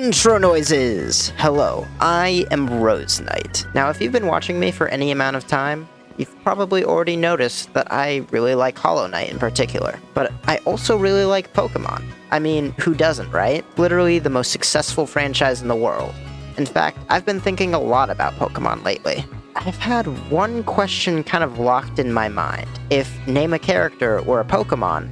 Intro noises! Hello, I am Rose Knight. Now, if you've been watching me for any amount of time, you've probably already noticed that I really like Hollow Knight in particular. But I also really like Pokémon. I mean, who doesn't, right? Literally the most successful franchise in the world. In fact, I've been thinking a lot about Pokémon lately. I've had one question kind of locked in my mind. If name a character or a Pokémon,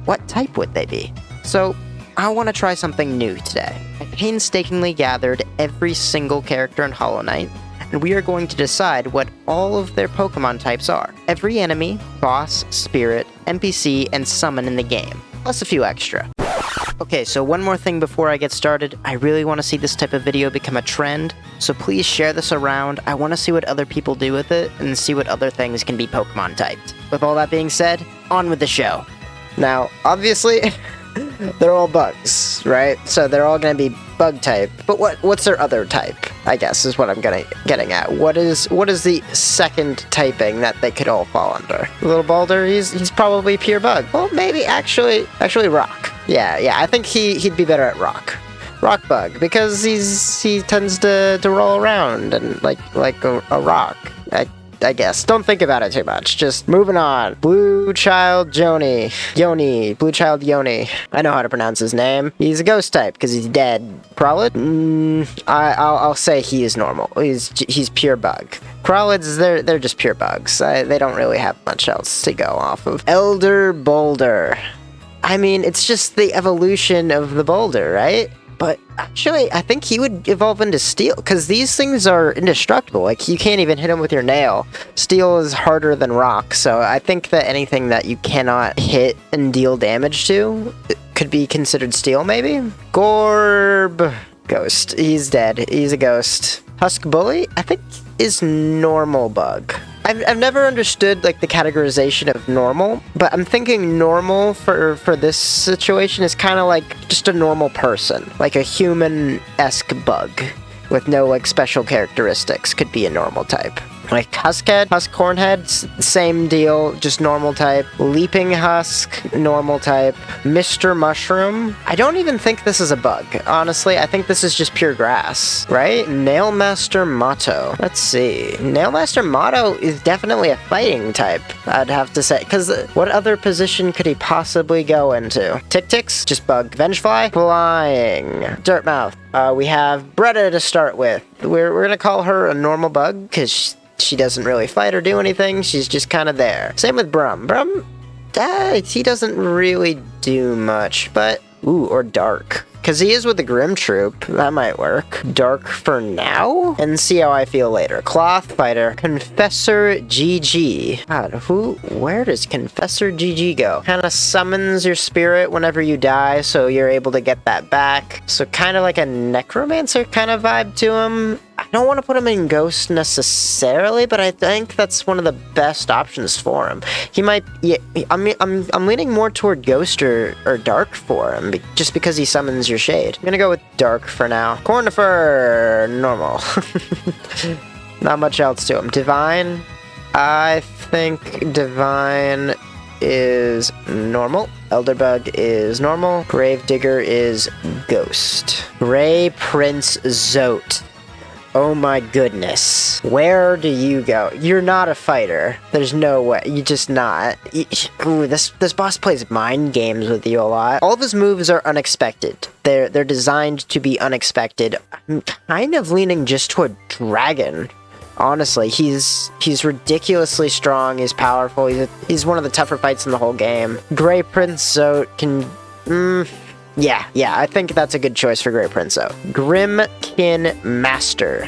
what type would they be? So, I want to try something new today. I painstakingly gathered every single character in Hollow Knight, and we are going to decide what all of their Pokémon types are. Every enemy, boss, spirit, NPC, and summon in the game, plus a few extra. Okay, so one more thing before I get started. I really want to see this type of video become a trend, so please share this around. I want to see what other people do with it, and see what other things can be Pokémon typed. With all that being said, on with the show. Now, obviously, they're all bugs, right? So they're all going to be bug type. But what's their other type, I guess, is what I'm getting at. What is the second typing that they could all fall under? Little Baldur, he's probably pure bug. Well, maybe actually rock. Yeah, I think he'd be better at rock. Rock bug, because he tends to roll around and like a rock. I guess. Don't think about it too much. Just moving on. Blue Child Yoni. Blue Child Yoni. I know how to pronounce his name. He's a ghost type because he's dead. Prolid? I'll say he is normal. He's pure bug. Prolids, they're just pure bugs. They don't really have much else to go off of. Elder Boulder. I mean, it's just the evolution of the boulder, right? But actually, I think he would evolve into steel, because these things are indestructible. Like, you can't even hit them with your nail. Steel is harder than rock, so I think that anything that you cannot hit and deal damage to could be considered steel, maybe? Gorb. Ghost. He's dead. He's a ghost. Husk Bully, I think, is normal bug. I've never understood, like, the categorization of normal, but I'm thinking normal for this situation is kind of like just a normal person. Like a human-esque bug with no, like, special characteristics could be a normal type. Like Huskhead, Huskhornhead, same deal, just normal type. Leaping Husk, normal type. Mr. Mushroom, I don't even think this is a bug. Honestly, I think this is just pure grass, right? Nailmaster Motto. Let's see. Nailmaster Motto is definitely a fighting type, I'd have to say. Because what other position could he possibly go into? Tick-Ticks, just bug. Vengefly, flying. Dirtmouth. We have Bretta to start with. We're gonna call her a normal bug, because she doesn't really fight or do anything. She's just kind of there. Same with Brum. Brum, he doesn't really do much, but... Ooh, or Dark. Because he is with the Grim Troop. That might work. Dark for now? And see how I feel later. Cloth Fighter. Confessor GG. God, where does Confessor GG go? Kind of summons your spirit whenever you die, so you're able to get that back. So kind of like a Necromancer kind of vibe to him. I don't want to put him in Ghost necessarily, but I think that's one of the best options for him. He might, yeah, I'm leaning more toward Ghost or Dark for him, just because he summons your shade. I'm gonna go with Dark for now. Cornifer, normal. Not much else to him. Divine, I think Divine is normal. Elderbug is normal. Gravedigger is Ghost. Gray Prince Zote. Oh my goodness. Where do you go? You're not a fighter. There's no way. You're just not. Ooh, this boss plays mind games with you a lot. All of his moves are unexpected. They're designed to be unexpected. I'm kind of leaning just toward Dragon. Honestly, he's ridiculously strong. He's powerful. He's one of the tougher fights in the whole game. Gray Prince Zote can... Yeah, I think that's a good choice for Grey Prinzo. Grimkin Master.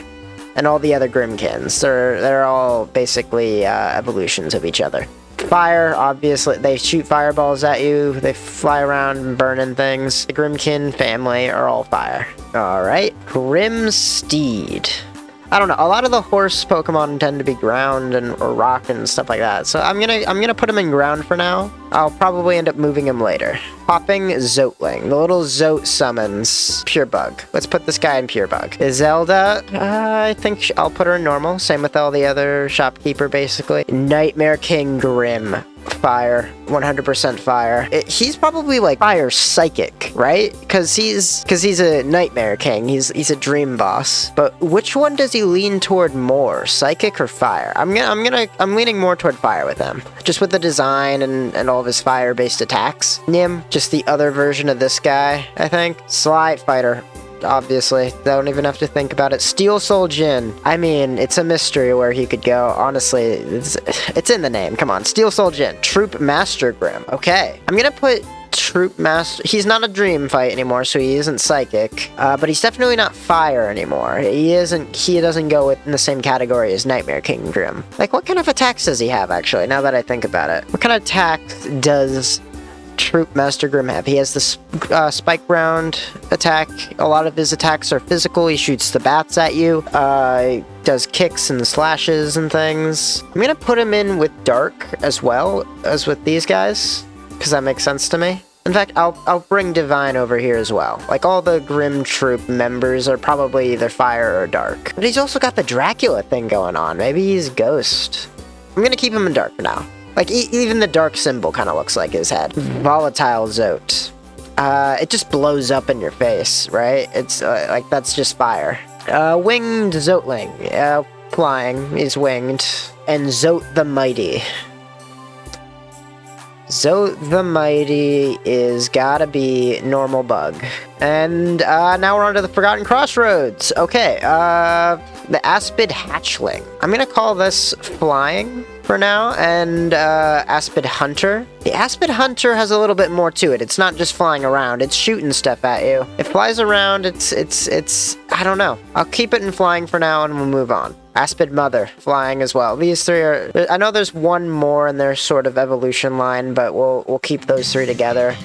And all the other Grimkins. They're all basically evolutions of each other. Fire, obviously. They shoot fireballs at you. They fly around burning things. The Grimkin family are all fire. Alright. Grimsteed. I don't know. A lot of the horse Pokemon tend to be ground or rock and stuff like that. So I'm gonna put him in ground for now. I'll probably end up moving him later. Hopping Zoteling. The little Zote summons Pure Bug. Let's put this guy in Pure Bug. Zelda, I think I'll put her in normal. Same with all the other shopkeeper, basically. Nightmare King Grim. fire, 100% fire. He's probably like fire psychic, right? Because he's a nightmare king. He's a dream boss. But which one does he lean toward more, psychic or fire? I'm leaning more toward fire with him, just with the design and all of his fire-based attacks. Nim, just the other version of this guy, I think. Sly fighter. Obviously, don't even have to think about it. Steel Soul Jin. I mean, it's a mystery where he could go. Honestly, it's in the name. Come on, Steel Soul Jin. Troop Master Grim. Okay, I'm gonna put Troop Master. He's not a dream fight anymore, so he isn't psychic. But he's definitely not fire anymore. He doesn't go in the same category as Nightmare King Grim. Like, what kind of attacks does he have? Actually, now that I think about it, what kind of attacks does Troop Master Grim have? He has the spike round attack. A lot of his attacks are physical. He shoots the bats at you. He does kicks and slashes and things. I'm gonna put him in with dark as well as with these guys, because that makes sense to me. In fact, I'll bring Divine over here as well. Like, all the Grim Troop members are probably either fire or dark. But he's also got the Dracula thing going on. Maybe he's Ghost. I'm gonna keep him in dark for now. Like, even the dark symbol kind of looks like his head. Volatile Zote. It just blows up in your face, right? It's, like, that's just fire. Winged Zoteling. Flying. He's winged. And Zote the Mighty. Zote the Mighty is gotta be normal bug. And, now we're on to the Forgotten Crossroads. Okay, the Aspid Hatchling. I'm gonna call this Flying for now, and Aspid Hunter. The Aspid Hunter has a little bit more to it. It's not just flying around, it's shooting stuff at you. It flies around, it's I don't know. I'll keep it in flying for now and we'll move on. Aspid Mother, flying as well. These three are, I know there's one more in their sort of evolution line, but we'll keep those three together.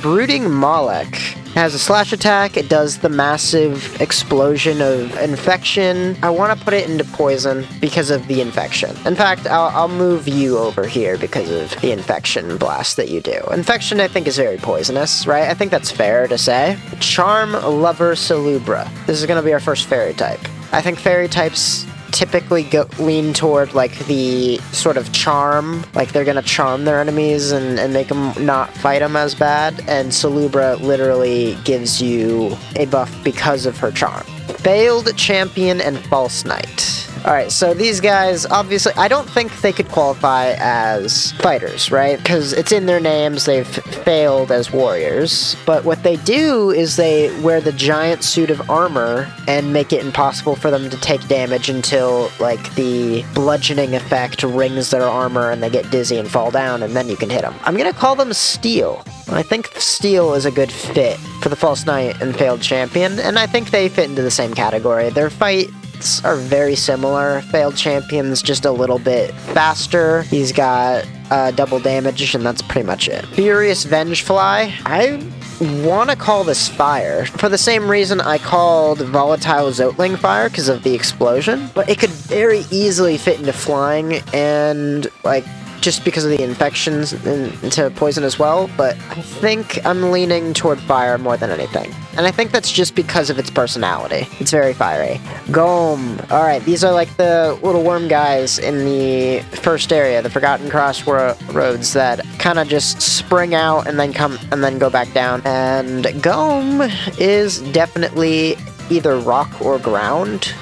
Brooding Moloch has a slash attack. It does the massive explosion of infection. I want to put it into poison because of the infection. In fact, I'll move you over here because of the infection blast that you do. Infection, I think, is very poisonous, right? I think that's fair to say. Charm Lover Salubra. This is going to be our first fairy type. I think fairy types typically lean toward, like, the sort of charm, like they're gonna charm their enemies and make them not fight them as bad, and Salubra literally gives you a buff because of her charm. Failed Champion and False Knight. Alright, so these guys, obviously, I don't think they could qualify as fighters, right? Because it's in their names, they've failed as warriors. But what they do is they wear the giant suit of armor and make it impossible for them to take damage until, like, the bludgeoning effect rings their armor and they get dizzy and fall down, and then you can hit them. I'm gonna call them Steel. I think Steel is a good fit for the False Knight and Failed Champion, and I think they fit into the same category. Their fight are very similar. Failed Champion's just a little bit faster. He's got double damage, and that's pretty much it. Furious Vengefly. I want to call this fire for the same reason I called Volatile Zoteling fire, because of the explosion. But it could very easily fit into flying and, like, just because of the infections into poison as well, but I think I'm leaning toward fire more than anything. And I think that's just because of its personality. It's very fiery. Gom. Alright, these are like the little worm guys in the first area, the Forgotten Crossroads, that kind of just spring out and then go back down. And Gom is definitely either rock or ground,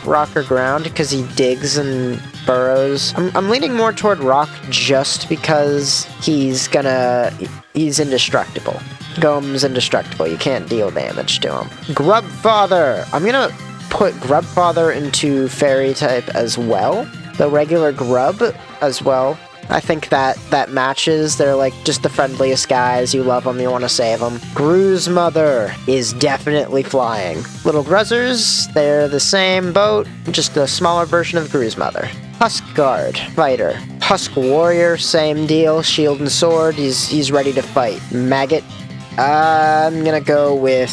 because he digs and burrows. I'm leaning more toward rock just because he's indestructible. Gom's indestructible. You can't deal damage to him. Grubfather. I'm gonna put Grubfather into fairy type as well. The regular Grub as well. I think that matches. They're like just the friendliest guys. You love them, you want to save them. Gru's Mother is definitely flying. Little Gruzzers, they're the same boat, just a smaller version of Gru's Mother. Husk Guard, fighter. Husk Warrior, same deal. Shield and sword, he's ready to fight. Maggot, I'm gonna go with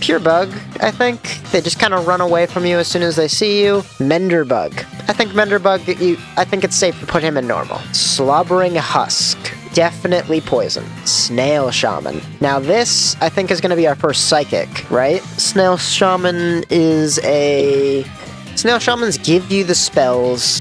Pure Bug, I think. They just kind of run away from you as soon as they see you. Menderbug. I think Menderbug, I think it's safe to put him in normal. Slobbering Husk. Definitely poison. Snail Shaman. Now this, I think, is going to be our first psychic, right? Snail Shamans give you the spells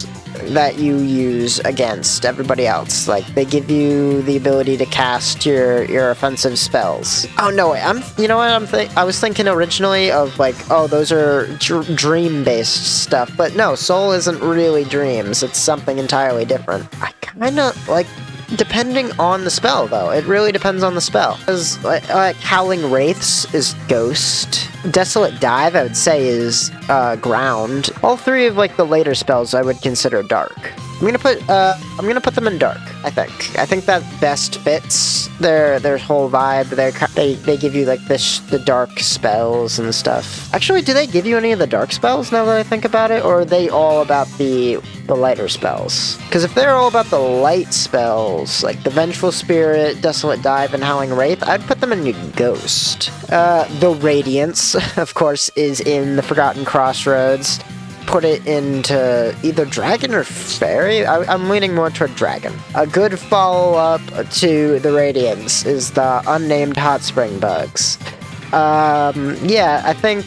that you use against everybody else. Like, they give you the ability to cast your offensive spells. Oh, no, wait, you know what I was thinking originally of, like, oh, those are dream-based stuff, but no, Soul isn't really dreams. It's something entirely different. I kind of, like, depending on the spell, though. It really depends on the spell. Because, like, Howling Wraiths is Ghost. Desolate Dive, I would say, is Ground. All three of, like, the later spells I would consider Dark. I'm gonna put them in Dark, I think. I think that best fits their whole vibe. They give you, like, the dark spells and stuff. Actually, do they give you any of the dark spells, now that I think about it? Or are they all about the lighter spells? Because if they're all about the light spells, like the Vengeful Spirit, Desolate Dive, and Howling Wraith, I'd put them in Ghost. The Radiance, of course, is in the Forgotten Crossroads. Put it into either Dragon or Fairy. I'm leaning more toward Dragon. A good follow-up to the Radiance is the Unnamed Hot Spring Bugs. Yeah, I think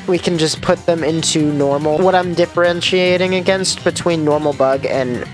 we can just put them into normal. What I'm differentiating against between normal bug and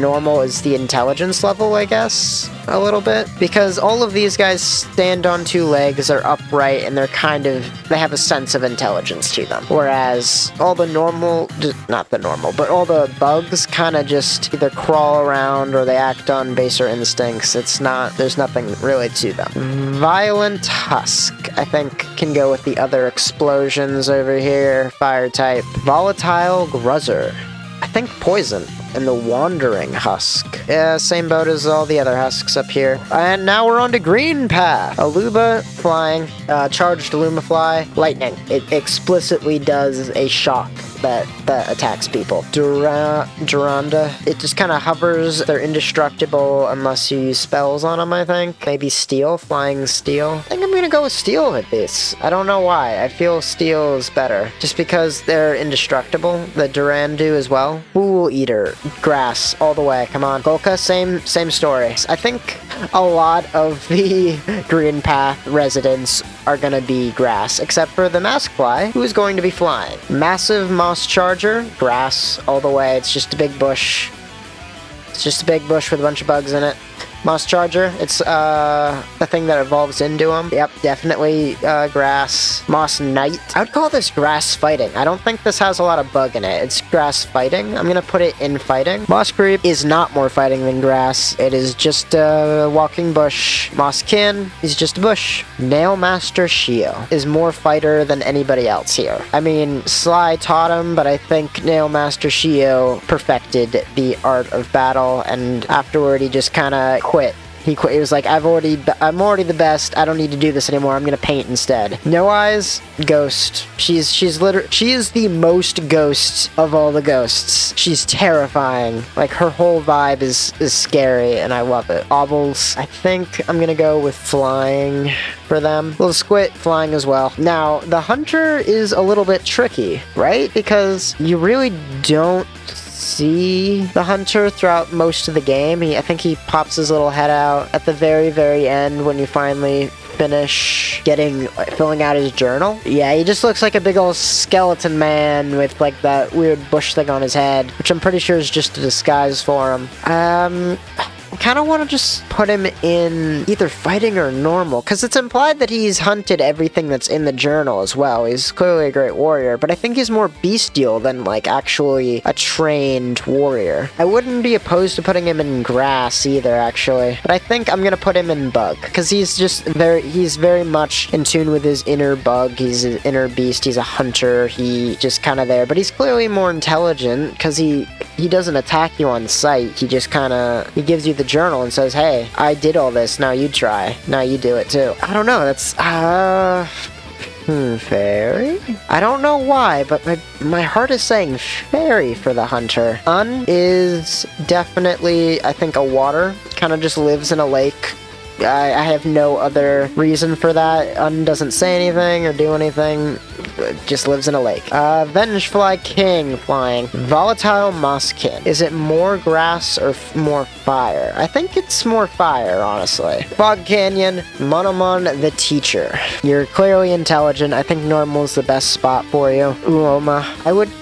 normal is the intelligence level, I guess, a little bit. Because all of these guys stand on two legs, are upright, and they have a sense of intelligence to them. Whereas all the all the bugs kind of just either crawl around or they act on baser instincts. There's nothing really to them. Violent Husk, I think, can go with the other explosions over here. Fire type. Volatile Gruzzer, I think Poison. And the Wandering Husk. Yeah, same boat as all the other husks up here. And now we're on to Green Path. Aluba, Flying, Charged Lumafly, Lightning. It explicitly does a shock that attacks people. Duranda, it just kind of hovers. They're indestructible unless you use spells on them, I think. Maybe Steel, Flying Steel. I think I'm gonna go with Steel with this. I don't know why. I feel Steel is better. Just because they're indestructible. The Durandu as well. Fool Eater. Grass, all the way. Come on. Golka, same story. I think a lot of the Green Path residents are gonna be grass, except for the Maskfly, who is going to be flying. Massive Moss Charger, grass, all the way. It's just a big bush. It's just a big bush with a bunch of bugs in it. Moss Charger, it's a thing that evolves into them. Yep, definitely grass. Moss Knight. I would call this grass fighting. I don't think this has a lot of bug in it. It's grass fighting. I'm gonna put it in fighting. Moss Creep is not more fighting than grass. It is just a walking bush. Moss Kin is just a bush. Nail Master Shio is more fighter than anybody else here. I mean, Sly taught him, but I think Nail Master Shio perfected the art of battle, and afterward he just kind of quit. He quit. He was like, I'm already the best. I don't need to do this anymore. I'm gonna paint instead. No Eyes, Ghost. She is the most ghost of all the ghosts. She's terrifying. Like, her whole vibe is scary, and I love it. Obbles. I think I'm gonna go with Flying for them. Little Squit, Flying as well. Now, the Hunter is a little bit tricky, right? Because you really don't see the Hunter throughout most of the game. I think he pops his little head out at the very, very end when you finally finish filling out his journal. Yeah, he just looks like a big old skeleton man with, like, that weird bush thing on his head, which I'm pretty sure is just a disguise for him. I kind of want to just put him in either fighting or normal, because it's implied that he's hunted everything that's in the journal as well. He's clearly a great warrior, but I think he's more bestial than, like, actually a trained warrior. I wouldn't be opposed to putting him in grass either, actually, but I think I'm gonna put him in bug, because he's very much in tune with his inner bug. He's an inner beast. He's a hunter. He just kind of there, but he's clearly more intelligent, because he doesn't attack you on sight. He just he gives you the journal and says, hey, I did all this, now you try. Now you do it too. I don't know, that's, Fairy? I don't know why, but my heart is saying Fairy for the Hunter. Is definitely, I think, a water. Kind of just lives in a lake. I have no other reason for that. Doesn't say anything or do anything. Just lives in a lake. Vengefly King flying. Volatile Mosskin. Is it more grass or more fire? I think it's more fire, honestly. Fog Canyon, Monomon the Teacher. You're clearly intelligent. I think normal's the best spot for you. Uoma. I would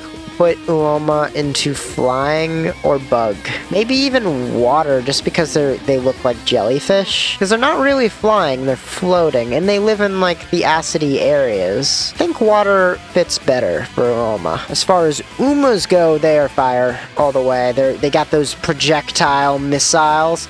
put Uoma into flying or bug. Maybe even water, just because they look like jellyfish. Because they're not really flying, they're floating, and they live in, like, the acidy areas. I think water fits better for Uoma. As far as Umas go, they are fire all the way. They got those projectile missiles.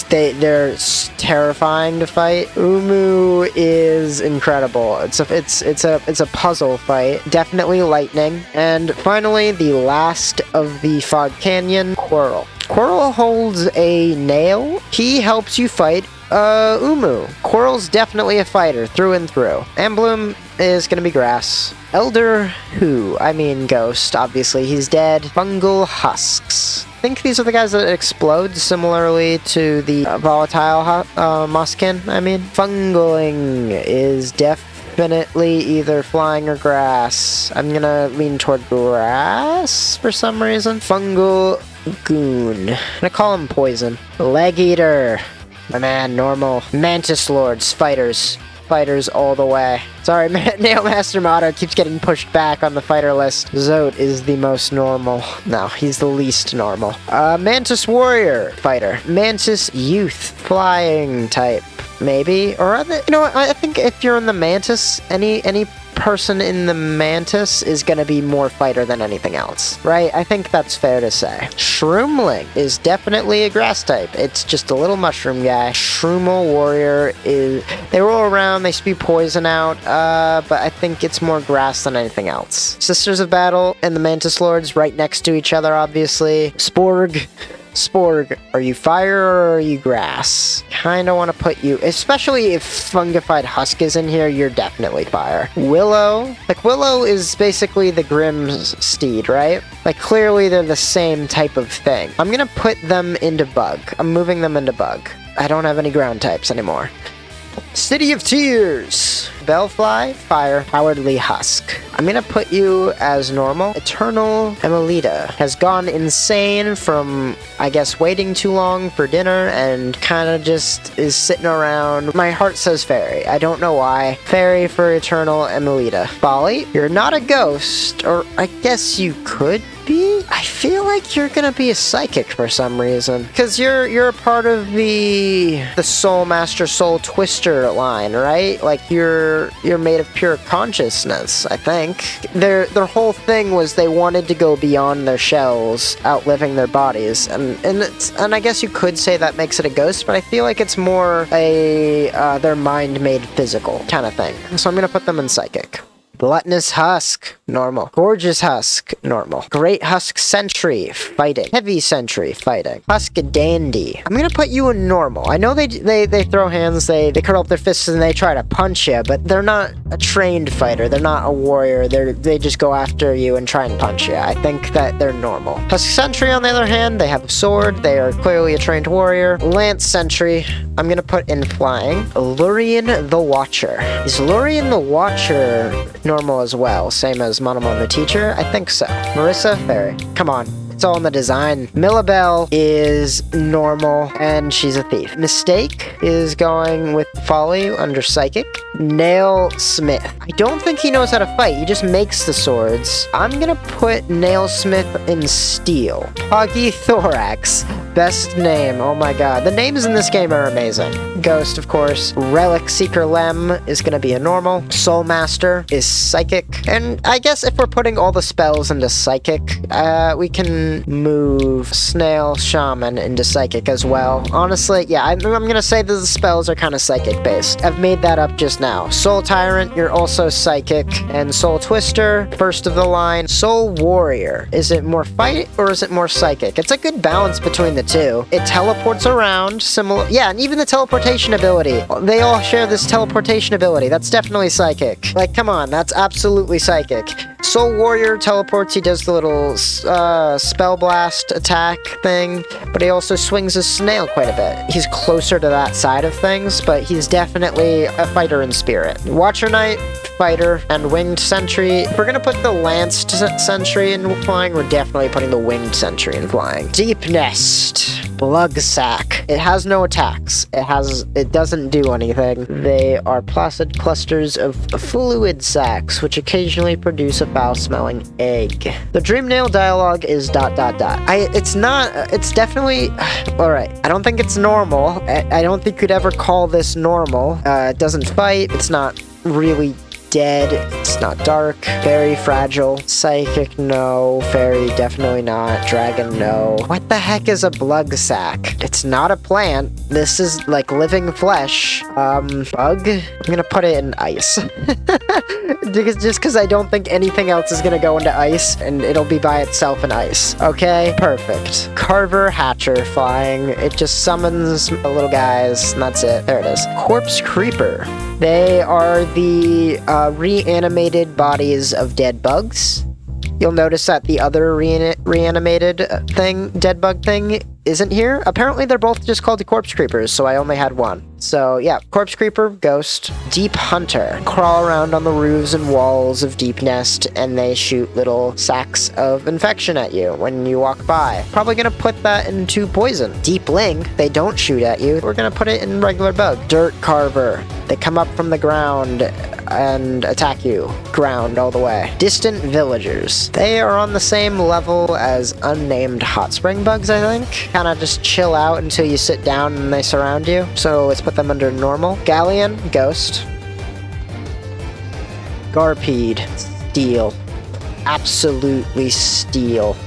They're terrifying to fight. Umu is incredible. It's a puzzle fight. Definitely lightning. And finally, the last of the Fog Canyon, Quirrell. Quirrell holds a nail. He helps you fight Umu. Quirrell's definitely a fighter through and through. Ambloom is gonna be grass. Elder Who? I mean Ghost, obviously. He's dead. Fungal Husks. I think these are the guys that explode, similarly to the volatile Mosskin, Fungaling is definitely either flying or grass. I'm gonna lean toward grass for some reason. Fungal Goon. I'm gonna call him Poison. Leg Eater. My man, normal. Mantis Lords, fighters. Fighters all the way. Sorry, Nail Master Motto keeps getting pushed back on the fighter list. Zote is the most normal. No, he's the least normal. Mantis Warrior, fighter. Mantis Youth, flying type, maybe. Or other, you know what, I think if you're in the Mantis, any person in the Mantis is gonna be more fighter than anything else, right? I think that's fair to say. Shroomling is definitely a grass type. It's just a little mushroom guy. Shroomal Warrior is... They roll around, they spew poison out, but I think it's more grass than anything else. Sisters of Battle and the Mantis Lords right next to each other, obviously. Sporg. Sporg, are you fire or are you grass? Kinda want to put you, especially if Fungified Husk is in here, you're definitely fire. Willow, like Willow is basically the Grimm's steed, right? Like clearly they're the same type of thing. I'm gonna put them into bug. I'm moving them into bug. I don't have any ground types anymore. City of Tears. Bellfly, fire, Cowardly Husk. I'm gonna put you as normal. Eternal Emelita has gone insane from, I guess, waiting too long for dinner and kind of just is sitting around. My heart says fairy. I don't know why. Fairy for Eternal Emelita. Folly, you're not a ghost, or I guess you could be? I feel like you're gonna be a psychic for some reason. Because you're a part of the Soul Master Soul Twister line, right? Like you're made of pure consciousness, I think. Their whole thing was they wanted to go beyond their shells, outliving their bodies. And I guess you could say that makes it a ghost, but I feel like it's more a their mind made physical kind of thing. So I'm gonna put them in psychic. Gluttonous Husk, normal. Gorgeous Husk, normal. Great Husk Sentry, fighting. Heavy Sentry, fighting. Husk Dandy. I'm gonna put you in normal. I know they throw hands, they curl up their fists and they try to punch you, but they're not a trained fighter. They're not a warrior. They just go after you and try and punch you. I think that they're normal. Husk Sentry, on the other hand, they have a sword. They are clearly a trained warrior. Lance Sentry, I'm gonna put in flying. Lurian the Watcher. Is Lurian the Watcher normal as well, same as Monomon the Teacher? I think so. Marissa, fairy. Come on. It's all in the design. Millabelle is normal, and she's a thief. Mistake is going with Folly under Psychic. Nail Smith. I don't think he knows how to fight. He just makes the swords. I'm gonna put Nail Smith in Steel. Hoggy Thorax. Best name. Oh my god. The names in this game are amazing. Ghost, of course. Relic Seeker Lem is gonna be a normal. Soul Master is Psychic. And I guess if we're putting all the spells into Psychic, we can move Snail Shaman into Psychic as well. Honestly, yeah, I'm gonna say that the spells are kind of Psychic based. I've made that up just now. Soul Tyrant, you're also Psychic. And Soul Twister, first of the line. Soul Warrior, is it more fight or is it more Psychic? It's a good balance between the two. It teleports around, similar, yeah, and even the teleportation ability. They all share this teleportation ability. That's definitely Psychic. Like, come on, that's absolutely Psychic. Soul Warrior teleports, he does the little Spell Blast attack thing, but he also swings his snail quite a bit. He's closer to that side of things, but he's definitely a fighter in spirit. Watcher Knight, fighter and winged sentry. If we're gonna put the lanced sentry in flying, we're definitely putting the winged sentry in flying. Deep Nest. Blug Sack. It has no attacks. It doesn't do anything. They are placid clusters of fluid sacs, which occasionally produce a foul-smelling egg. The Dream Nail dialogue is ... It's definitely... Alright, I don't think it's normal. I don't think you'd ever call this normal. It doesn't fight. It's not really dead. It's not dark. Very fragile. Psychic, no. Fairy, definitely not. Dragon, no. What the heck is a Blug Sack? It's not a plant. This is like living flesh. Bug? I'm gonna put it in ice. Just because I don't think anything else is gonna go into ice, and it'll be by itself in ice. Okay? Perfect. Carver Hatcher flying. It just summons the little guys, and that's it. There it is. Corpse Creeper. They are the reanimated bodies of dead bugs. You'll notice that the other reanimated dead bug thing, isn't here. Apparently they're both just called the Corpse Creepers, so I only had one. So yeah, Corpse Creeper, Ghost. Deep Hunter. Crawl around on the roofs and walls of Deep Nest, and they shoot little sacks of infection at you when you walk by. Probably gonna put that into poison. Deep Ling, they don't shoot at you. We're gonna put it in regular bug. Dirt Carver. They come up from the ground and attack you. Ground all the way. Distant Villagers. They are on the same level as unnamed hot spring bugs, I think. Kind of just chill out until you sit down and they surround you. So let's put them under normal. Galleon, Ghost. Garpede, Steel. Absolutely steel.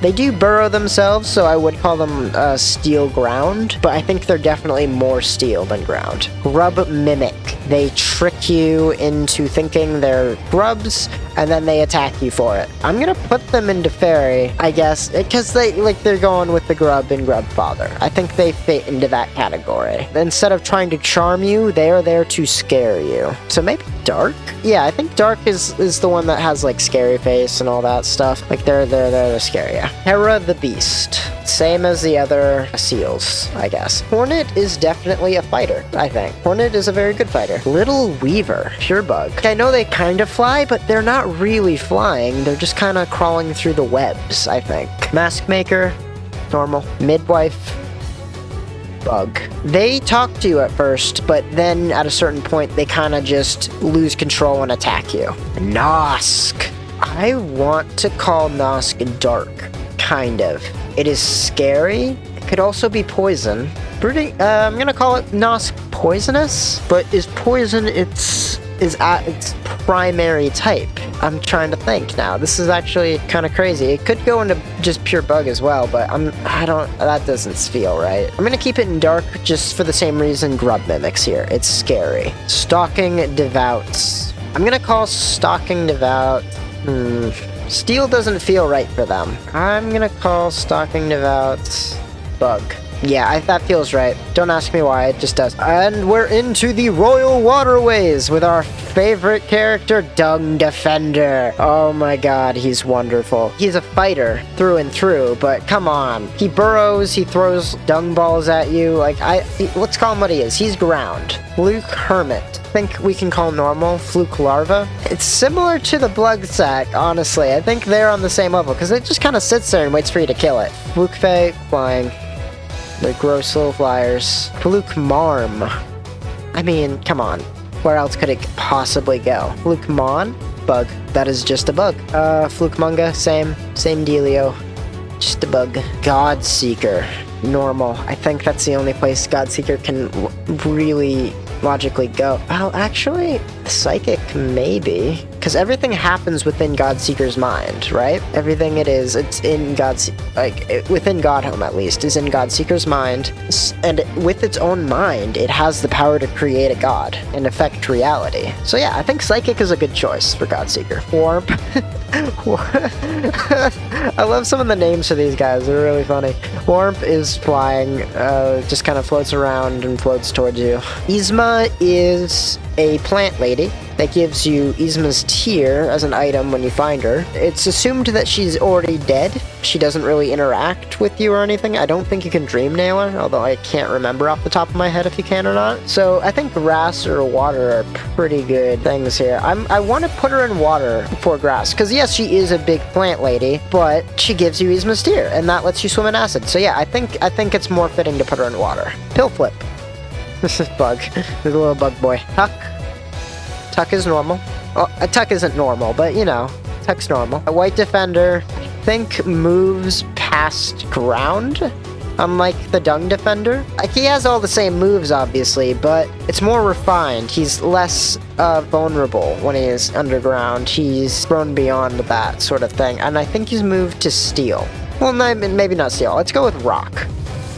They do burrow themselves, so I would call them steel ground, but I think they're definitely more steel than ground. Grub Mimic. They trick you into thinking they're grubs, and then they attack you for it. I'm gonna put them into fairy, I guess, because they're going with the grub and grub father. I think they fit into that category. Instead of trying to charm you, they are there to scare you. So maybe dark? Yeah, I think dark is the one that has like scary face and all that stuff. Like they're to scare you. Hera the Beast. Same as the other seals, I guess. Hornet is definitely a fighter, I think. Hornet is a very good fighter. Little Weaver, pure bug. I know they kind of fly, but they're not really flying. They're just kind of crawling through the webs, I think. Mask Maker, normal. Midwife, bug. They talk to you at first, but then at a certain point, they kind of just lose control and attack you. Nosk. I want to call Nosk dark, kind of. It is scary. It could also be poison. I'm gonna call it Nosk poisonous, but is poison is at its primary type? I'm trying to think now. This is actually kind of crazy. It could go into just pure bug as well, but that doesn't feel right. I'm gonna keep it in dark just for the same reason Grub Mimics here. It's scary. Stalking Devouts. I'm gonna call Stalking Devout. Steel doesn't feel right for them. I'm gonna call Stalking Devouts bug. Yeah, that feels right. Don't ask me why, it just does. And we're into the Royal Waterways with our favorite character, Dung Defender. Oh my god, he's wonderful. He's a fighter through and through, but come on. He burrows, he throws dung balls at you. Let's call him what he is. He's ground. Fluke Hermit. I think we can call normal Fluke Larva. It's similar to the Blug Sack, honestly. I think they're on the same level, because it just kind of sits there and waits for you to kill it. Fluke Fae, flying. They're gross little flyers. Fluke Marm. I mean, come on. Where else could it possibly go? Fluke Mon? Bug. That is just a bug. Fluke Munga, same dealio. Just a bug. Godseeker. Normal. I think that's the only place Godseeker can really logically go. Well, actually, Psychic maybe. Because everything happens within Godseeker's mind, right? Everything it's in within Godhelm at least, is in Godseeker's mind. And with its own mind, it has the power to create a god and affect reality. So yeah, I think Psychic is a good choice for Godseeker. Warp. I love some of the names for these guys, they're really funny. Warmp is flying, just kind of floats around and floats towards you. Yzma is a plant lady that gives you Yzma's tear as an item when you find her. It's assumed that she's already dead. she doesn't really interact with you or anything. I don't think you can Dream Nail her, although I can't remember off the top of my head if you can or not. So I think grass or water are pretty good things here. I want to put her in water before grass, because yes, she is a big plant lady, but she gives you Mystere, and that lets you swim in acid. So yeah, I think it's more fitting to put her in water. Pill Flip. This is Bug. There's a little bug boy. Tuck. Tuck is normal. Well, a Tuck isn't normal, but you know, Tuck's normal. A White Defender, I think, moves past ground, unlike the Dung Defender. Like, he has all the same moves, obviously, but it's more refined. He's less vulnerable when he is underground. He's grown beyond that sort of thing, and I think he's moved to Steel. Well, no, maybe not Steel. Let's go with Rock.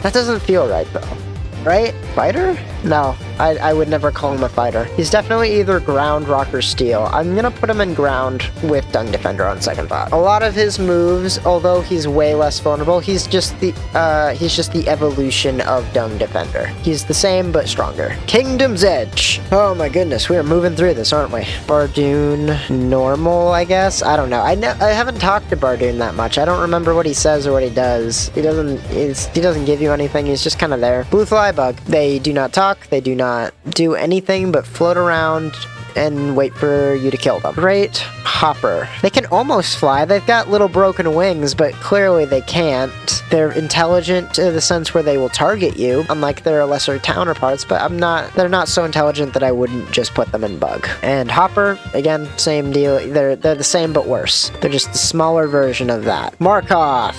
That doesn't feel right, though. Right? Fighter? No, I would never call him a fighter. He's definitely either ground, rock, or steel. I'm gonna put him in ground with Dung Defender on second thought. A lot of his moves, although he's way less vulnerable, he's just the evolution of Dung Defender. He's the same but stronger. Kingdom's Edge. Oh my goodness, we are moving through this, aren't we? Bardoon, normal, I guess. I don't know. I haven't talked to Bardoon that much. I don't remember what he says or what he does. He doesn't give you anything. He's just kind of there. Blue Flybug. They do not talk. They do not do anything but float around and wait for you to kill them. Great Hopper. They can almost fly. They've got little broken wings, but clearly they can't. They're intelligent to the sense where they will target you, unlike their lesser counterparts, but they're not so intelligent that I wouldn't just put them in Bug. And Hopper, again, same deal. They're the same but worse. They're just the smaller version of that. Markov.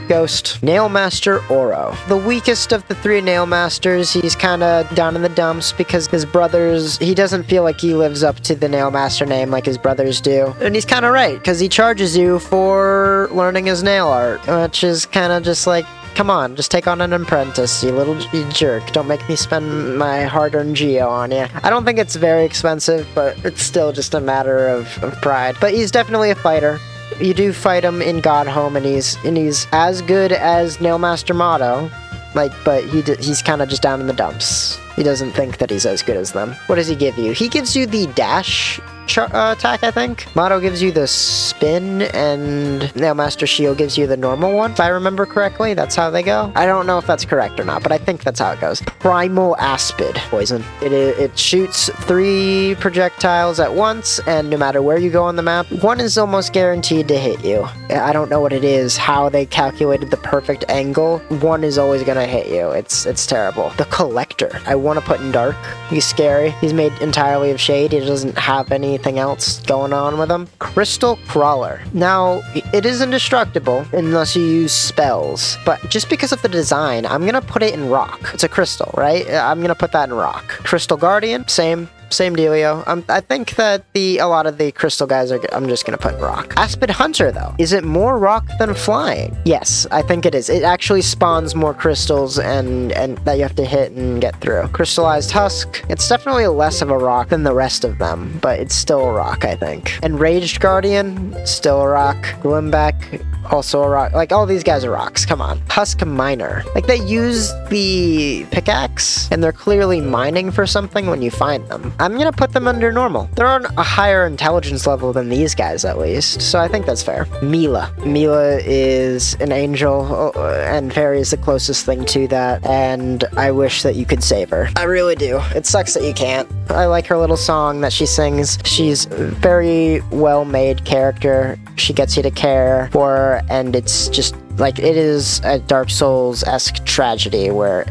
Ghost. Nailmaster Oro. The weakest of the three Nailmasters. He's kind of down in the dumps because his brothers, he doesn't feel like he lives up to the Nailmaster name like his brothers do. And he's kind of right, because he charges you for learning his nail art, which is kind of just like, come on, just take on an apprentice, you little jerk. Don't make me spend my hard-earned Geo on you. I don't think it's very expensive, but it's still just a matter of pride. But he's definitely a fighter. You do fight him in Godhome, and he's as good as Nailmaster Motto, but he's kind of just down in the dumps. He doesn't think that he's as good as them. What does he give you? He gives you the dash attack, I think. Motto gives you the spin, and Nailmaster Shield gives you the normal one. If I remember correctly, that's how they go. I don't know if that's correct or not, but I think that's how it goes. Primal Aspid. Poison. It shoots 3 projectiles at once, and no matter where you go on the map, one is almost guaranteed to hit you. I don't know what it is, how they calculated the perfect angle. One is always gonna hit you. It's terrible. The Collector. I want to put in Dark. He's scary. He's made entirely of shade. He doesn't have anything else going on with him. Crystal Crawler. Now, it is indestructible unless you use spells, but just because of the design, I'm gonna put it in rock. It's a crystal, right? I'm gonna put that in rock. Crystal Guardian, same dealio. I think that a lot of the crystal guys I'm just gonna put in rock. Aspid Hunter, though. Is it more rock than flying? Yes, I think it is. It actually spawns more crystals and that you have to hit and get through. Crystallized Husk. It's definitely less of a rock than the rest of them, but it's still a rock, I think. Enraged Guardian, still a rock. Glimbeck, also a rock. Like, all these guys are rocks. Come on. Husk Miner. Like, they use the pickaxe, and they're clearly mining for something when you find them. I'm gonna put them under normal. They're on a higher intelligence level than these guys, at least, so I think that's fair. Mila. Mila is an angel, and fairy is the closest thing to that, and I wish that you could save her. I really do. It sucks that you can't. I like her little song that she sings. She's a very well-made character. She gets you to care for her, and it's just like, it is a Dark Souls-esque tragedy where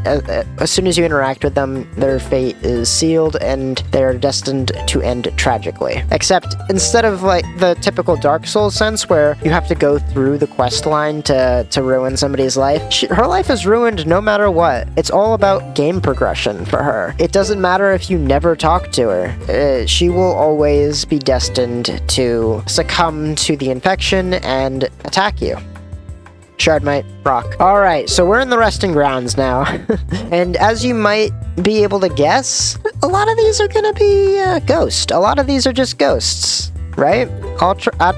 as soon as you interact with them, their fate is sealed and they're destined to end tragically. Except instead of like the typical Dark Souls sense where you have to go through the quest line to ruin somebody's life, her life is ruined no matter what. It's all about game progression for her. It doesn't matter if you never talk to her. She will always be destined to succumb to the infection and attack you. Shardmite, rock. Alright, so we're in the resting grounds now. And as you might be able to guess, a lot of these are gonna be ghost. A lot of these are just ghosts, right?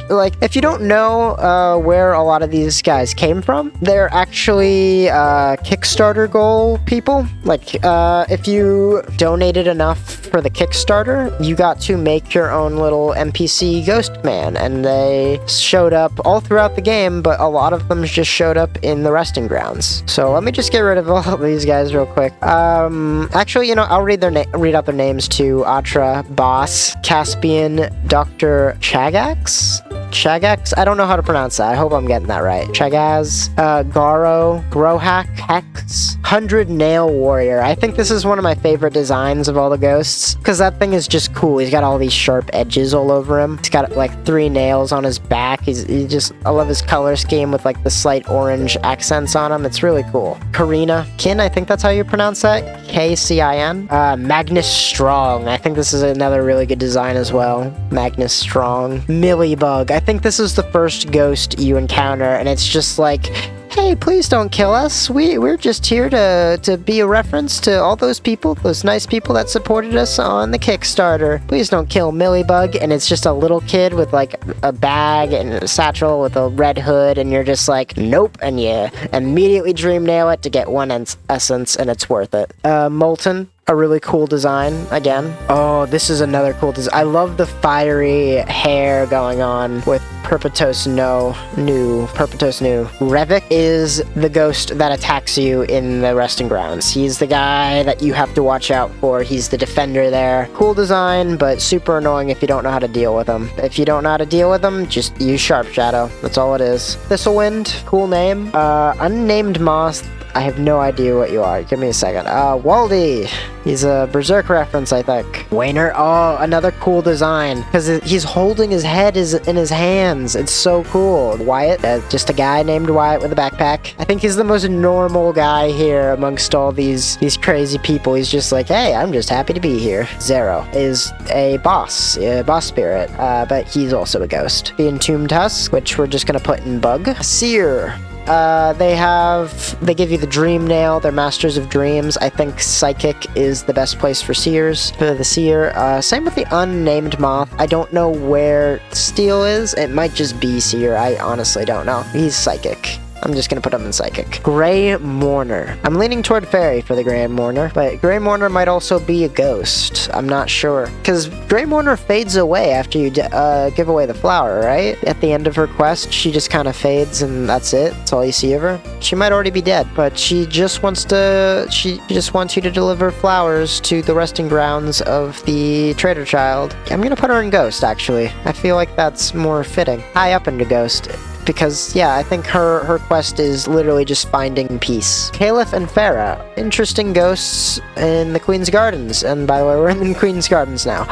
Like, if you don't know where a lot of these guys came from, they're actually Kickstarter goal people. Like, if you donated enough for the Kickstarter, you got to make your own little NPC ghost man, and they showed up all throughout the game, but a lot of them just showed up in the resting grounds. So let me just get rid of all of these guys real quick. Actually, you know, I'll read out their names too. Atra, Boss, Caspian, Dr. Chagax? Chagax? I don't know how to pronounce that. I hope I'm getting that right. Chagaz, Garo, Grohak, Hex, 100 Nail Warrior. I think this is one of my favorite designs of all the ghosts, because that thing is just cool. He's got all these sharp edges all over him. He's got like 3 nails on his back. I love his color scheme with like the slight orange accents on him. It's really cool. Karina, Kin, I think that's how you pronounce that. K-C-I-N. Magnus Strong. I think this is another really good design as well. Magnus Strong. Millibug. I think this is the first ghost you encounter, and it's just like, hey, please don't kill us. We're just here to be a reference to all those people, those nice people that supported us on the Kickstarter. Please don't kill Millibug. And it's just a little kid with like a bag and a satchel with a red hood, and you're just like, nope. And you immediately dream nail it to get 1 essence, and it's worth it. Molten. A really cool design, again. Oh, this is another cool design. I love the fiery hair going on with Perpetuous Nu. Revik is the ghost that attacks you in the resting grounds. He's the guy that you have to watch out for. He's the defender there. Cool design, but super annoying if you don't know how to deal with him. If you don't know how to deal with him, just use Sharp Shadow. That's all it is. Thistlewind, cool name. Unnamed Moss. I have no idea what you are. Give me a second. Waldy. He's a Berserk reference, I think. Wayner. Oh, another cool design. Because he's holding his head in his hands. It's so cool. Wyatt. Just a guy named Wyatt with a backpack. I think he's the most normal guy here amongst all these crazy people. He's just like, hey, I'm just happy to be here. Zero is a boss spirit. But he's also a ghost. The Entombed Husk, which we're just going to put in bug. Seer. They give you the Dream Nail. They're Masters of Dreams. I think Psychic is the best place for Seers. For the Seer. Same with the Unnamed Moth. I don't know where Steel is. It might just be Seer. I honestly don't know. He's Psychic. I'm just gonna put him in Psychic. Grey Mourner. I'm leaning toward Fairy for the Grey Mourner, but Grey Mourner might also be a ghost. I'm not sure. Because Grey Mourner fades away after you give away the flower, right? At the end of her quest, she just kind of fades and that's it. That's all you see of her. She might already be dead, but she just wants you to deliver flowers to the resting grounds of the Traitor Child. I'm gonna put her in Ghost, actually. I feel like that's more fitting. High up into Ghost. Because, yeah, I think her quest is literally just finding peace. Caliph and Farah. Interesting ghosts in the Queen's Gardens. And by the way, we're in the Queen's Gardens now.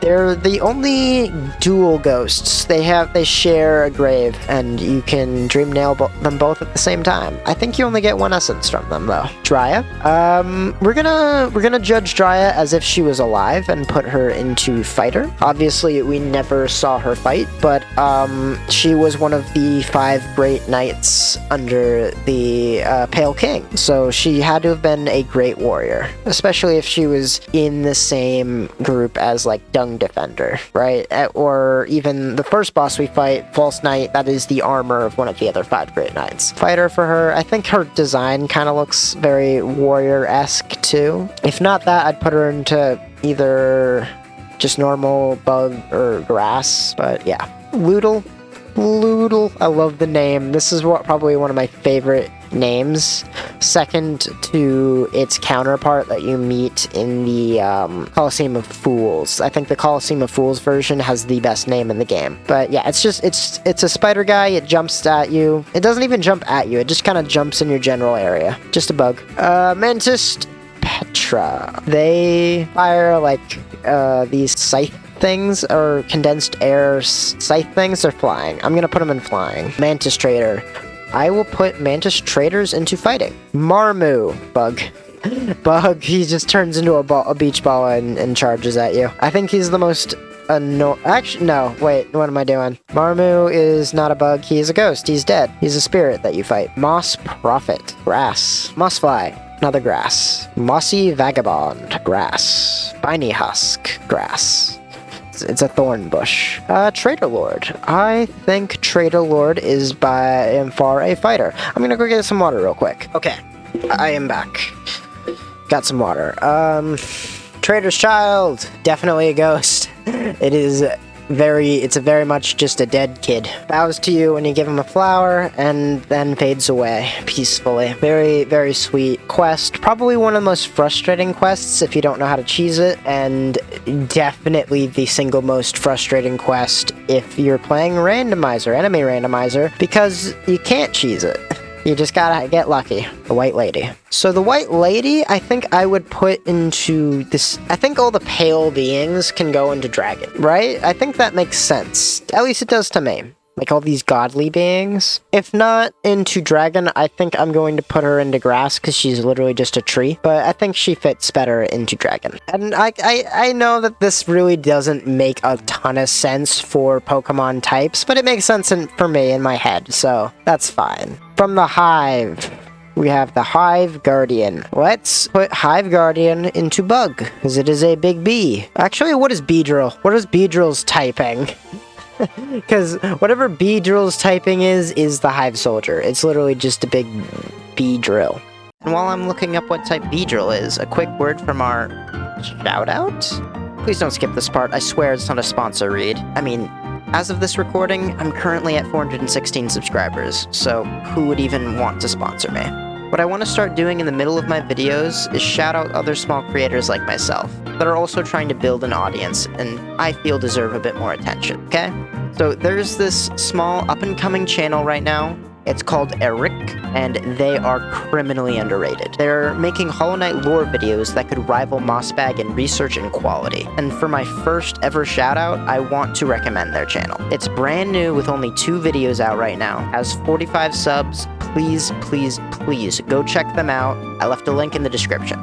They're the only dual ghosts. They share a grave, and you can dream nail them both at the same time. I think you only get 1 essence from them, though. Drya. We're gonna judge Drya as if she was alive and put her into Fighter. Obviously, we never saw her fight, but she was one of the 5 great knights under the Pale King. So she had to have been a great warrior, especially if she was in the same group as like Dung Defender, right? Or even the first boss we fight, False Knight, that is the armor of one of the other 5 great knights. Fighter for her. I think her design kind of looks very warrior-esque too. If not that, I'd put her into either just normal bug or grass, but yeah. Loodle. I love the name. This is probably one of my favorite names. Second to its counterpart that you meet in the Coliseum of Fools. I think the Coliseum of Fools version has the best name in the game. But yeah, it's a spider guy. It jumps at you. It doesn't even jump at you. It just kind of jumps in your general area. Just a bug. Mantis Petra. They fire like these scythe things, or condensed air scythe things. They're flying. I'm gonna put them in flying. Mantis Trader. I will put Mantis Traders into fighting. Marmu. Bug. He just turns into a beach ball and charges at you. I think he's the most actually, no, wait, what am I doing? Marmu is not a bug, he is a ghost, he's dead. He's a spirit that you fight. Moss Prophet. Grass. Mossfly. Another grass. Mossy Vagabond. Grass. Spiny Husk. Grass. It's a thorn bush. Traitor Lord. I think Traitor Lord is by and far a fighter. I'm gonna go get some water real quick. Okay, I am back. Got some water. Traitor's Child! Definitely a ghost. It's very much just a dead kid. Bows to you when you give him a flower, and then fades away peacefully. Very, very sweet quest. Probably one of the most frustrating quests if you don't know how to cheese it, and definitely the single most frustrating quest if you're playing randomizer, enemy randomizer, because you can't cheese it. You just gotta get lucky. The White Lady. So the White Lady, I think I would put into this... I think all the pale beings can go into dragon, right? I think that makes sense. At least it does to me. Like all these godly beings. If not into dragon, I think I'm going to put her into grass because she's literally just a tree. But I think she fits better into dragon. And I know that this really doesn't make a ton of sense for Pokemon types, but it makes sense for me in my head, so that's fine. From the Hive, we have the Hive Guardian. Let's put Hive Guardian into Bug, because it is a big bee. Actually, what is Beedrill? What is Beedrill's typing? Because whatever Beedrill's typing is the Hive Soldier. It's literally just a big Beedrill. And while I'm looking up what type Beedrill is, a quick word from our shout-out? Please don't skip this part. I swear it's not a sponsor read. I mean, as of this recording, I'm currently at 416 subscribers, so who would even want to sponsor me? What I want to start doing in the middle of my videos is shout out other small creators like myself that are also trying to build an audience and I feel deserve a bit more attention, okay? So there's this small up-and-coming channel right now. It's called Errric, and they are criminally underrated. They're making Hollow Knight lore videos that could rival Mossbag in research and quality. And for my first ever shoutout, I want to recommend their channel. It's brand new with only 2 videos out right now, has 45 subs. Please, please, please go check them out. I left a link in the description.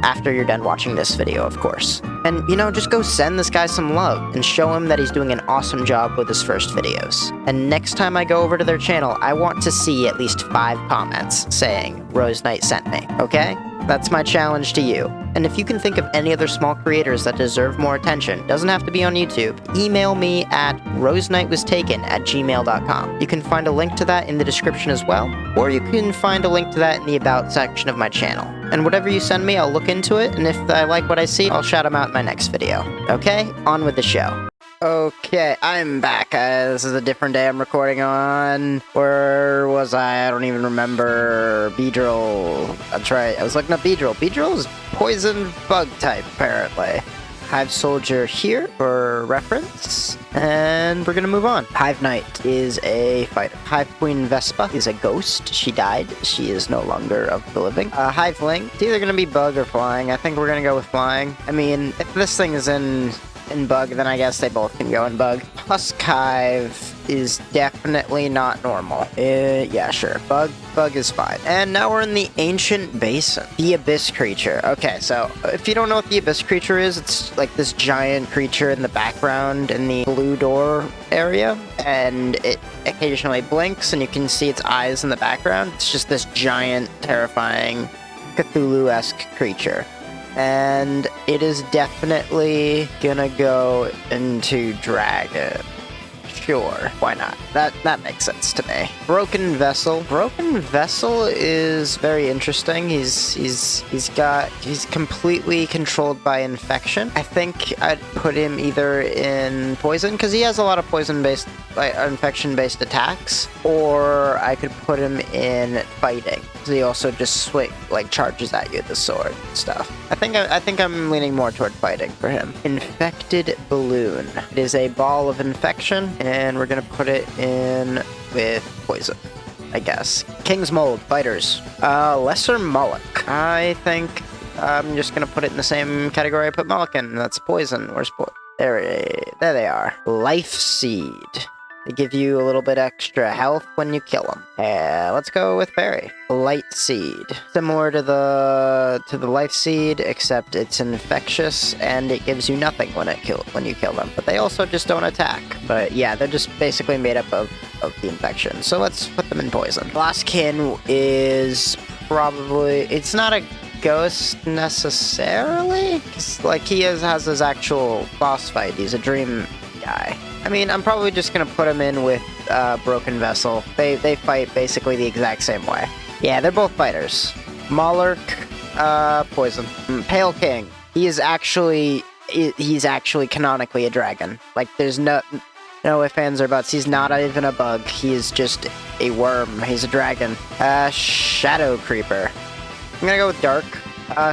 After you're done watching this video, of course. And, you know, just go send this guy some love and show him that he's doing an awesome job with his first videos. And next time I go over to their channel, I want to see at least 5 comments saying, Rose Knight sent me, okay? That's my challenge to you. And if you can think of any other small creators that deserve more attention, doesn't have to be on YouTube, email me at roseknightwastaken@gmail.com. You can find a link to that in the description as well, or you can find a link to that in the About section of my channel. And whatever you send me, I'll look into it, and if I like what I see, I'll shout them out in my next video. Okay? On with the show. Okay, I'm back. This is a different day I'm recording on. Where was I? I don't even remember. Beedrill. That's right. I was looking up Beedrill. Beedrill is poison bug type, apparently. Hive Soldier here for reference, and we're gonna move on. Hive Knight is a fighter. Hive Queen Vespa is a ghost. She died. She is no longer of the living. Hiveling. It's either gonna be bug or flying. I think we're gonna go with flying. I mean, if this thing is in bug, then I guess they both can go in bug. Husk Hive is definitely not normal. Yeah, sure. Bug is fine. And now we're in the Ancient Basin. The Abyss Creature. Okay, so if you don't know what the Abyss Creature is, it's like this giant creature in the background in the blue door area, and it occasionally blinks, and you can see its eyes in the background. It's just this giant, terrifying, Cthulhu-esque creature. And it is definitely gonna go into dragon. Sure, why not? That makes sense to me. Broken Vessel. Broken Vessel is very interesting. He's completely controlled by infection. I think I'd put him either in poison, because he has a lot of poison-based, infection-based attacks, or I could put him in fighting, because he also just charges at you with the sword and stuff. I think I'm leaning more toward fighting for him. Infected Balloon. It is a ball of infection, and we're gonna put it in with poison, I guess. King's Mold, fighters. Lesser Moloch. I think I'm just gonna put it in the same category I put Moloch in. That's poison. Where's poison? There they are. Life Seed. They give you a little bit extra health when you kill them. Let's go with Fairy. Light Seed. Similar to the Life Seed, except it's infectious and it gives you nothing when you kill them. But they also just don't attack. But yeah, they're just basically made up of the infection. So let's put them in poison. Blastkin is probably... It's not a ghost necessarily. He has his actual boss fight. He's a dream guy. I mean, I'm probably just gonna put him in with Broken Vessel. They fight basically the exact same way. Yeah, they're both fighters. Malark, poison. Pale King. He's actually canonically a dragon. Like, there's no ifs, ands, or buts. He's not even a bug. He is just a worm. He's a dragon. Shadow Creeper. I'm gonna go with Dark.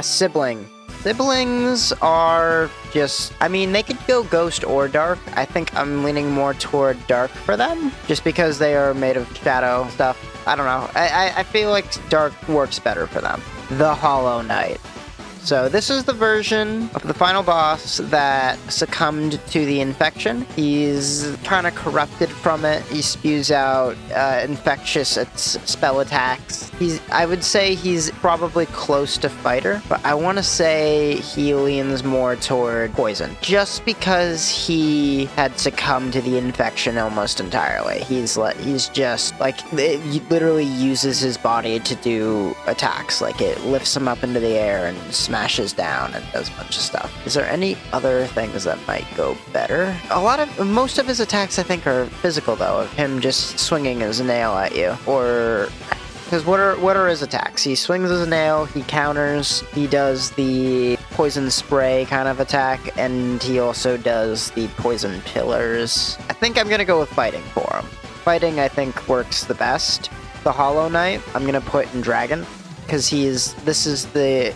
Sibling. Siblings are just... I mean, they could go Ghost or Dark. I think I'm leaning more toward Dark for them, just because they are made of shadow stuff. I don't know. I feel like Dark works better for them. The Hollow Knight. So this is the version of the final boss that succumbed to the infection. He's kind of corrupted from it. He spews out infectious spell attacks. I would say he's probably close to fighter, but I want to say he leans more toward poison, just because he had succumbed to the infection almost entirely. He's just like, he literally uses his body to do attacks. Like, it lifts him up into the air and smashes down and does a bunch of stuff. Is there any other things that might go better? Most of his attacks, I think, are physical, though, of him just swinging his nail at you. Or... because what are his attacks? He swings his nail, he counters, he does the poison spray kind of attack, and he also does the poison pillars. I think I'm gonna go with fighting for him. Fighting, I think, works the best. The Hollow Knight, I'm gonna put in Dragon, because this is the...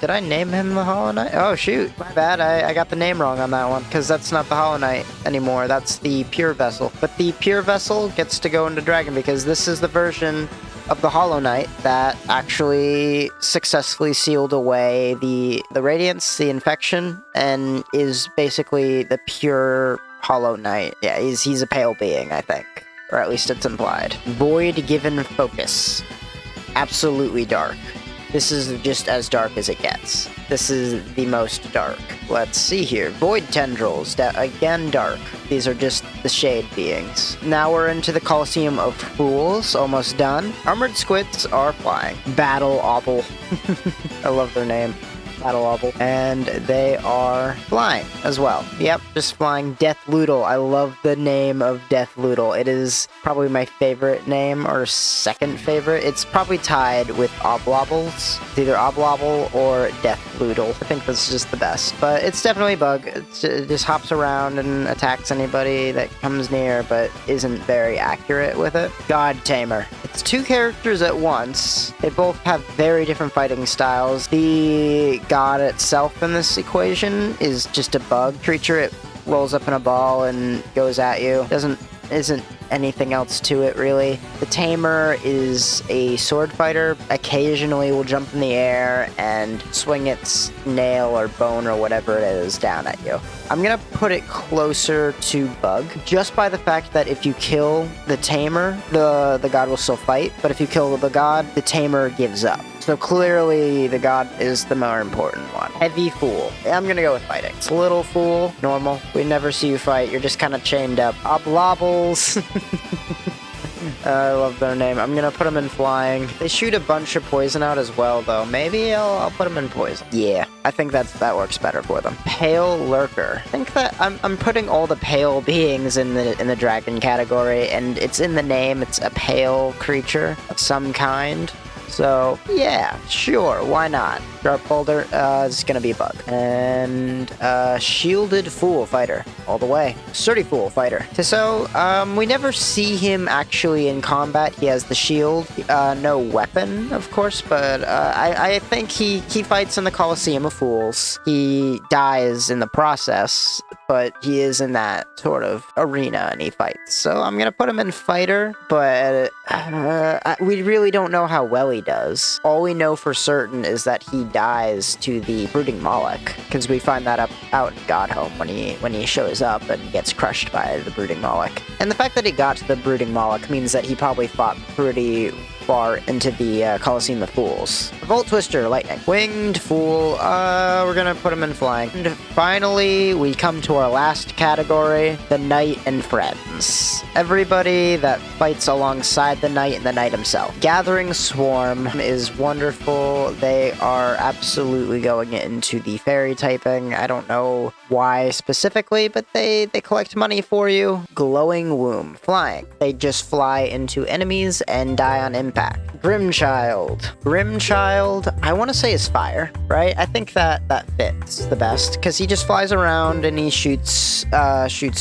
did I name him the Hollow Knight? Oh, shoot. My bad, I got the name wrong on that one, because that's not the Hollow Knight anymore. That's the Pure Vessel. But the Pure Vessel gets to go into Dragon, because this is the version of the Hollow Knight that actually successfully sealed away the radiance, the infection, and is basically the pure Hollow Knight. Yeah, he's a pale being, I think. Or at least it's implied. Void Given Focus. Absolutely dark. This is just as dark as it gets. This is the most dark. Let's see here. Void Tendrils. Again, dark. These are just the shade beings. Now we're into the Coliseum of Fools. Almost done. Armored Squids are flying. Battle Obble. I love their name. Battle Obble. And they are flying as well. Yep, just flying. Death Loodle. I love the name of Death Loodle. It is probably my favorite name, or second favorite. It's probably tied with Oblobbles. It's either Oblobble or Death Loodle. I think this is just the best. But it's definitely a bug. It just hops around and attacks anybody that comes near, but isn't very accurate with it. God Tamer. It's two characters at once. They both have very different fighting styles. The god itself in this equation is just a bug creature. It rolls up in a ball and goes at you. Isn't anything else to it, really. The Tamer is a sword fighter. Occasionally will jump in the air and swing its nail or bone or whatever it is down at you. I'm gonna put it closer to bug, just by the fact that if you kill the Tamer, the god will still fight, but if you kill the god, the Tamer gives up. So clearly the god is the more important one. Heavy Fool. I'm gonna go with fighting. It's a little fool, normal. We never see you fight, you're just kind of chained up. Oblobbles. I love their name. I'm gonna put them in flying. They shoot a bunch of poison out as well, though. Maybe I'll put them in poison. Yeah, I think that works better for them. Pale Lurker. I think that I'm putting all the pale beings in the dragon category, and it's in the name. It's a pale creature of some kind. So, yeah, sure, why not? Sharp Boulder is gonna be a bug. And, Shielded Fool Fighter, all the way. Sturdy Fool Fighter. So, we never see him actually in combat. He has the shield, no weapon, of course, but, I think he fights in the Coliseum of Fools. He dies in the process, but he is in that sort of arena and he fights. So I'm gonna put him in fighter, but we really don't know how well he does. All we know for certain is that he dies to the Brooding Moloch, because we find that out in Godhome when he shows up and gets crushed by the Brooding Moloch. And the fact that he got to the Brooding Moloch means that he probably fought pretty far into the Coliseum of Fools. Volt Twister, Lightning. Winged Fool, we're gonna put him in flying. And finally, we come to our last category, the Knight and Friends. Everybody that fights alongside the Knight and the Knight himself. Gathering Swarm is wonderful. They are absolutely going into the fairy typing. I don't know why specifically, but they collect money for you. Glowing Womb, flying. They just fly into enemies and die on impact. Grimchild. Grimchild, I want to say is fire, right? I think that fits the best because he just flies around and he shoots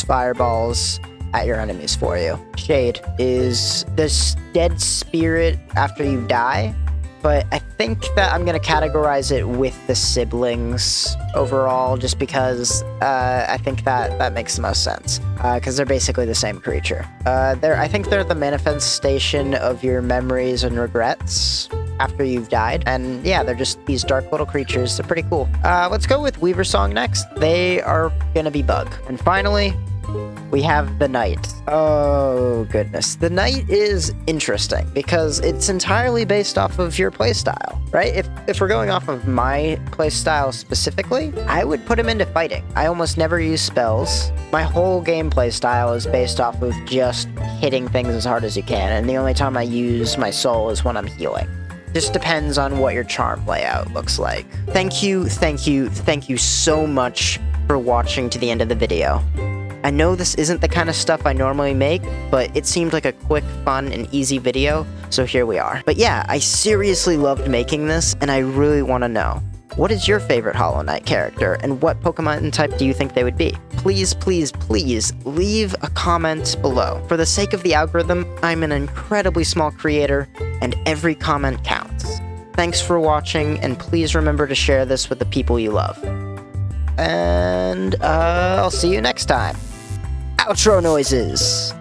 fireballs at your enemies for you. Shade is this dead spirit after you die, but I think that I'm going to categorize it with the siblings overall just because I think that makes the most sense because they're basically the same creature. I think they're the manifestation of your memories and regrets after you've died, and yeah, they're just these dark little creatures. They're pretty cool. Let's go with Weaver Song next. They are going to be bug. And finally, we have the Knight. Oh, goodness. The Knight is interesting because it's entirely based off of your playstyle, right? If we're going off of my playstyle specifically, I would put him into fighting. I almost never use spells. My whole gameplay style is based off of just hitting things as hard as you can, and the only time I use my soul is when I'm healing. Just depends on what your charm layout looks like. Thank you so much for watching to the end of the video. I know this isn't the kind of stuff I normally make, but it seemed like a quick, fun, and easy video, so here we are. But yeah, I seriously loved making this, and I really want to know, what is your favorite Hollow Knight character, and what Pokemon type do you think they would be? Please, please, please leave a comment below. For the sake of the algorithm, I'm an incredibly small creator, and every comment counts. Thanks for watching, and please remember to share this with the people you love. And I'll see you next time. Outro noises!